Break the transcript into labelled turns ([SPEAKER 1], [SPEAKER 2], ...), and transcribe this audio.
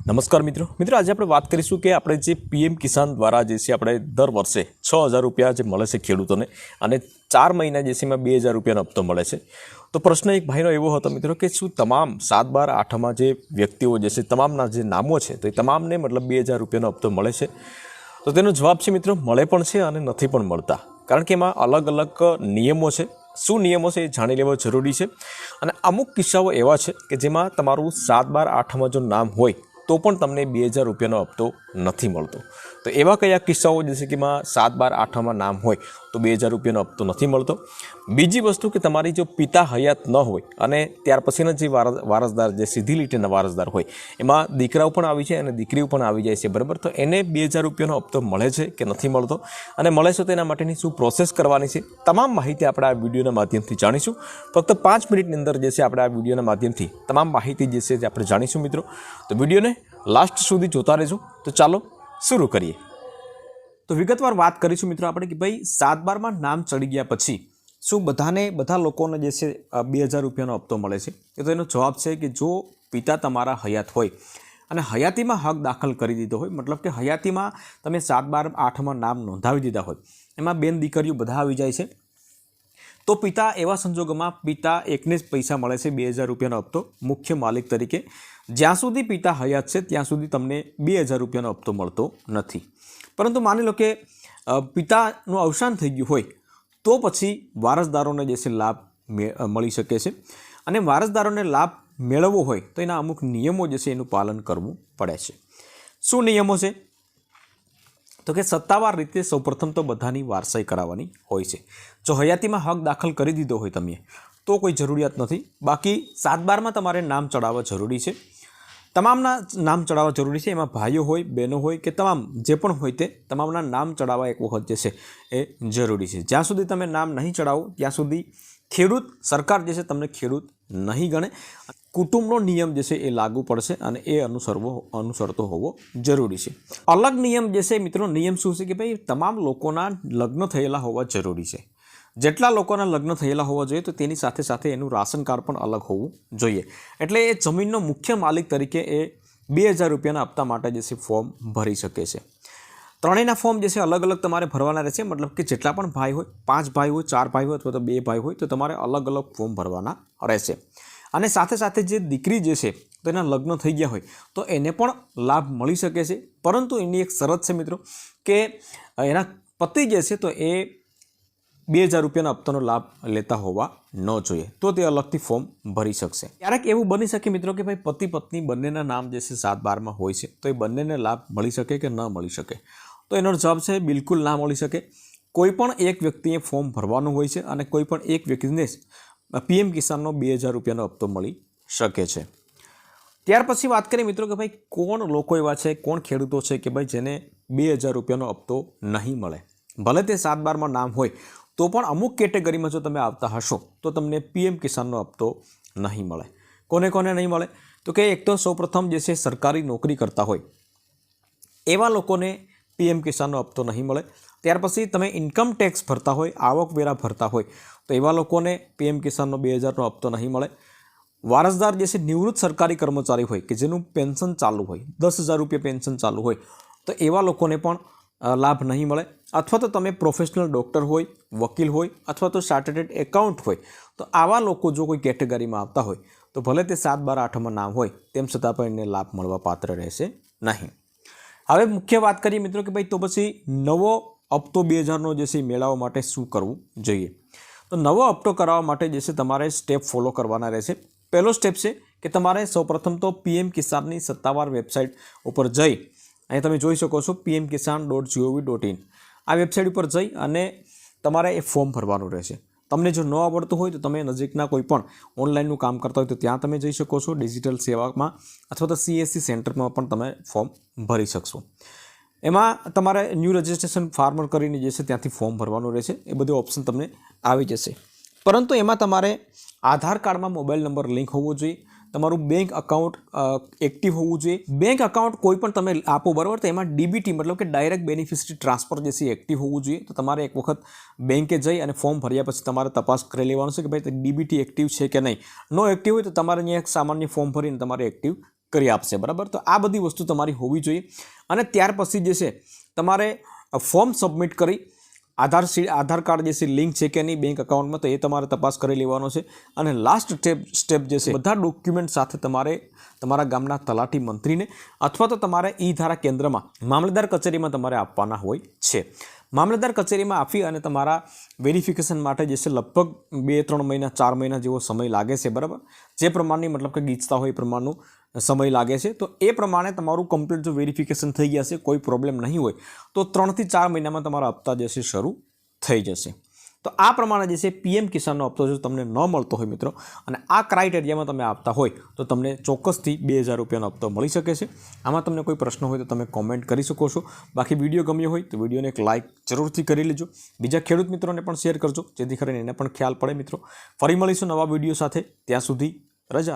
[SPEAKER 1] નમસ્કાર મિત્રો આજે આપણે વાત કરીશું કે આપણે જે પીએમ કિસાન દ્વારા જે છે આપણે દર વર્ષે 6,000 રૂપિયા જે મળે છે ખેડૂતોને અને 4 મહિના જે છે એમાં 2,000 રૂપિયાનો હપ્તો મળે છે। તો પ્રશ્ન એક ભાઈનો એવો હતો મિત્રો કે શું તમામ 7, 12, 8માં જે વ્યક્તિઓ જે છે તમામના જે નામો છે તો એ તમામને મતલબ 2,000 રૂપિયાનો હપ્તો મળે છે? તો તેનો જવાબ છે મિત્રો, મળે પણ છે અને નથી પણ મળતા, કારણ કે એમાં અલગ અલગ નિયમો છે। શું નિયમો છે એ જાણી લેવો જરૂરી છે। અને અમુક કિસ્સાઓ એવા છે કે જેમાં તમારું 7, 12, 8માં જો નામ હોય તો પણ તમને 2,000 રૂપિયાનો હપ્તો નથી મળતો। તો એવા કયા કિસ્સાઓ જે છે કે એમાં 7, 12, 8માં નામ હોય તો 2,000 રૂપિયાનો હપ્તો નથી મળતો? બીજી વસ્તુ કે તમારી જો પિતા હયાત ન હોય અને ત્યાર પછીના જે વારસદાર જે સીધી લીટીના વારસદાર હોય એમાં દીકરાઓ પણ આવી જાય અને દીકરીઓ પણ આવી જાય છે, બરાબર? તો એને 2,000 રૂપિયાનો હપ્તો મળે છે કે નથી મળતો, અને મળે છે તો એના માટેની શું પ્રોસેસ કરવાની છે, તમામ માહિતી આપણે આ વિડીયોના માધ્યમથી જાણીશું। ફક્ત 5 મિનિટની અંદર જે છે આપણે આ વિડીયોના માધ્યમથી તમામ માહિતી જે છે આપણે જાણીશું મિત્રો। તો વિડીયોને લાસ્ટ સુધી જોતા રહેજો। તો ચાલો શરૂ કરીએ। તો વિગતવાર વાત કરીશું મિત્રો આપણે કે ભાઈ 7, 12માં નામ ચડી ગયા પછી શું બધા લોકોને જે છે 2,000 રૂપિયાનો હપ્તો મળે છે? તો એનો જવાબ છે કે જો પિતા તમારા હયાત હોય અને હયાતીમાં હક દાખલ કરી દીધો હોય, મતલબ કે હયાતીમાં તમે 7, 12, 8માં નામ નોંધાવી દીધા હોય, એમાં બેન દીકરીઓ બધા આવી જાય છે, તો પિતા એવા સંજોગોમાં પિતા એકને જ પૈસા મળે છે 2,000 રૂપિયાનો હપ્તો મુખ્ય માલિક તરીકે। જ્યાં સુધી પિતા હયાત છે ત્યાં સુધી તમને 2,000 રૂપિયાનો હપ્તો મળતો નથી। પરંતુ માની લો કે પિતાનું અવસાન થઈ ગયું હોય તો પછી વારસદારોને જે છે લાભ મળી શકે છે, અને વારસદારોને લાભ મેળવવો હોય તો એના અમુક નિયમો જે છે એનું પાલન કરવું પડે છે। શું નિયમો છે? તો કે સત્તાવાર રીતે સૌપ્રથમ તો બધાની વારસાઈ કરાવવાની હોય છે। જો હયાતીમાં હક દાખલ કરી દીધો હોય તમે તો કોઈ જરૂરિયાત નથી, બાકી 7, 12માં તમારે નામ ચડાવવા જરૂરી છે, તમામના નામ ચડાવવા જરૂરી છે। એમાં ભાઈઓ હોય, બહેનો હોય કે તમામ જે પણ હોય તે તમામના નામ ચડાવવા એક વખત જે છે એ જરૂરી છે। જ્યાં સુધી તમે નામ નહીં ચડાવો ત્યાં સુધી ખેડૂત સરકાર જે છે તમને ખેડૂત નહીં ગણે, કુટુંબનો નિયમ જે છે એ લાગુ પડશે અને એ અનુસરતો હોવો જરૂરી છે। અલગ નિયમ જે છે મિત્રો, નિયમ શું છે કે ભાઈ તમામ લોકોના લગ્ન થયેલા હોવા જરૂરી છે। જેટલા લોકોના લગ્ન થયેલા હોવા જોઈએ તો તેની સાથે સાથે એનું રાશન કાર્ડ પણ અલગ હોવું જોઈએ। એટલે એ જમીનનો મુખ્ય માલિક તરીકે એ 2,000 રૂપિયાના હપ્તા માટે જે છે ફોર્મ ભરી શકે છે। ત્રણેયના ફોર્મ જે છે અલગ અલગ તમારે ભરવાના રહેશે, મતલબ કે જેટલા પણ ભાઈ હોય, 5 ભાઈ હોય, 4 ભાઈ હોય અથવા તો 2 ભાઈ હોય તો તમારે અલગ અલગ ફોર્મ ભરવાના રહેશે। અને સાથે સાથે જે દીકરી જે છે તો એના લગ્ન થઈ ગયા હોય તો એને પણ લાભ મળી શકે છે, પરંતુ એની એક શરત છે મિત્રો કે એના પતિ જે છે તો એ 2,000 રૂપિયાના હપ્તાનો લાભ લેતા હોવા ન જોઈએ, તો તે અલગથી ફોર્મ ભરી શકશે। ક્યારેક એવું બની શકે મિત્રો કે ભાઈ પતિ પત્ની બંનેના નામ જે છે 7, 12માં હોય છે તો એ બંનેને લાભ મળી શકે કે ન મળી શકે? તો એનો જવાબ છે બિલકુલ ના મળી શકે। કોઈ પણ એક વ્યક્તિએ ફોર્મ ભરવાનું હોય છે અને કોઈ પણ એક વ્યક્તિને પીએમ કિસાનનો 2,000 રૂપિયાનો હપ્તો મળી શકે છે। ત્યાર પછી વાત કરીએ મિત્રો કે ભાઈ કોણ લોકો એવા છે, કોણ ખેડૂતો છે કે ભાઈ જેને 2,000 રૂપિયાનો હપ્તો નહીં મળે? ભલે તે 7, 12માં નામ હોય તો પણ અમુક કેટેગરીમાં જો તમે આવતા હશો તો તમને પીએમ કિસાનનો હપ્તો નહીં મળે। કોને કોને નહીં મળે? તો કે એક તો સૌપ્રથમ જે છે સરકારી નોકરી કરતા હોય એવા લોકોને પીએમ કિસાનનો હપ્તો નહીં મળે। ત્યાર પછી તમે ઇન્કમ ટેક્સ ભરતા હોય, આવકવેરા ભરતા હોય તો એવા લોકોને પીએમ કિસાનનો 2,000નો હપ્તો નહીં મળે। વારસદાર જે છે નિવૃત્ત સરકારી કર્મચારી હોય કે જેનું પેન્શન ચાલુ હોય, 10,000 રૂપિયા પેન્શન ચાલુ હોય તો એવા લોકોને પણ લાભ નહીં મળે। અથવા તો તમે પ્રોફેશનલ ડૉક્ટર હોય, વકીલ હોય અથવા તો ચાર્ટર્ડ એકાઉન્ટ હોય તો આવા લોકો જો કોઈ કેટેગરીમાં આવતા હોય તો ભલે તે 7, 12, 8માં નામ હોય તેમ છતાં પણ એને લાભ મળવા પાત્ર રહેશે નહીં। હવે મુખ્ય વાત કરીએ મિત્રો કે ભાઈ તો પછી નવો હપ્તો 2,000નો જે છે મેળવવા માટે શું કરવું જોઈએ? તો નવો હપ્તો કરાવવા માટે જે છે તમારે સ્ટેપ ફોલો કરવાના રહેશે। પહેલો સ્ટેપ છે કે તમારે સૌપ્રથમ તો પીએમ કિસાનની સત્તાવાર વેબસાઇટ ઉપર જઈ, અહીં તમે જોઈ શકો છો pmkisan.gov.in, આ વેબસાઇટ ઉપર જઈ અને તમારે એ ફોર્મ ભરવાનું રહેશે। તમને જો ન આવડતું હોય તો તમે નજીકના કોઈ પણ ઓનલાઈનનું કામ કરતા હોય તો ત્યાં તમે જઈ શકો છો, ડિજિટલ સેવામાં અથવા તો CSC સેન્ટરમાં પણ તમે ફોર્મ ભરી શકશો। એમાં તમારે ન્યૂ રજિસ્ટ્રેશન ફાર્મર કરીને જે છે ત્યાંથી ફોર્મ ભરવાનું રહેશે। એ બધું ઓપ્શન તમને આવી જશે, પરંતુ એમાં તમારે આધાર કાર્ડમાં મોબાઈલ નંબર લિંક હોવો જોઈએ, તમારું બેંક અકાઉન્ટ એક્ટિવ હોવું જોઈએ। બેંક અકાઉન્ટ કોઈ પણ તમે આપો બરાબર, તો એમાં ડીબીટી મતલબ કે ડાયરેક્ટ બેનિફિશરી ટ્રાન્સફર જે છે એક્ટિવ હોવું જોઈએ। તો તમારે એક વખત બેંકે જઈ અને ફોર્મ ભર્યા પછી તમારે તપાસ કરી લેવાનું છે કે ભાઈ ડીબીટી એક્ટિવ છે કે નહીં। નો એક્ટિવ હોય તો તમારે અહીંયા એક સામાન્ય ફોર્મ ભરીને તમારે એક્ટિવ કરી આપશે, બરાબર. તો આ બધી વસ્તુ તમારી હોવી જોઈએ. અને ત્યાર પછી જે છે તમારે ફોર્મ સબમિટ કરી આધાર કાર્ડ જે છે લિંક છે કે નહીં બેંક અકાઉન્ટમાં, તો એ તમારે તપાસ કરી લેવાનો છે. અને લાસ્ટ સ્ટેપ જે છે બધા ડોક્યુમેન્ટ સાથે તમારે તમારા ગામના તલાટી મંત્રીને અથવા તો તમારે ઈ ધારા કેન્દ્રમાં મામલતદાર કચેરીમાં તમારે આપવાના હોય છે. મામલતદાર કચેરીમાં આપી અને તમારા વેરિફિકેશન માટે જે છે લગભગ 2-3 મહિના 4 મહિના જેવો સમય લાગે છે, બરાબર. જે પ્રમાણની મતલબ કે ગીચતા હોય એ પ્રમાણનું સમય લાગે છે. તો એ પ્રમાણે તમારું કમ્પ્લીટ જો વેરિફિકેશન થઈ ગયા છે, કોઈ પ્રોબ્લેમ નહીં હોય, તો 3 થી 4 મહિનામાં તમારા હપ્તા જે છે શરૂ થઈ જશે. તો આ પ્રમાણે જે છે પીએમ કિસાનનો હપ્તો જો તમને ન મળતો હોય મિત્રો, અને આ ક્રાઇટેરિયામાં તમે આપતા હોય, તો તમને ચોક્કસથી 2000 રૂપિયાનો હપ્તો મળી શકે છે. આમાં તમને કોઈ પ્રશ્ન હોય તો તમે કોમેન્ટ કરી શકો છો. બાકી વિડીયો ગમ્યો હોય તો વિડીયોને એક લાઇક જરૂરથી કરી લેજો. બીજા ખેડૂત મિત્રોને પણ શેર કરજો, જેથી કરીને એને પણ ખ્યાલ પડે મિત્રો. ફરી મળીશું નવા વિડીયો સાથે. ત્યાં સુધી રજા.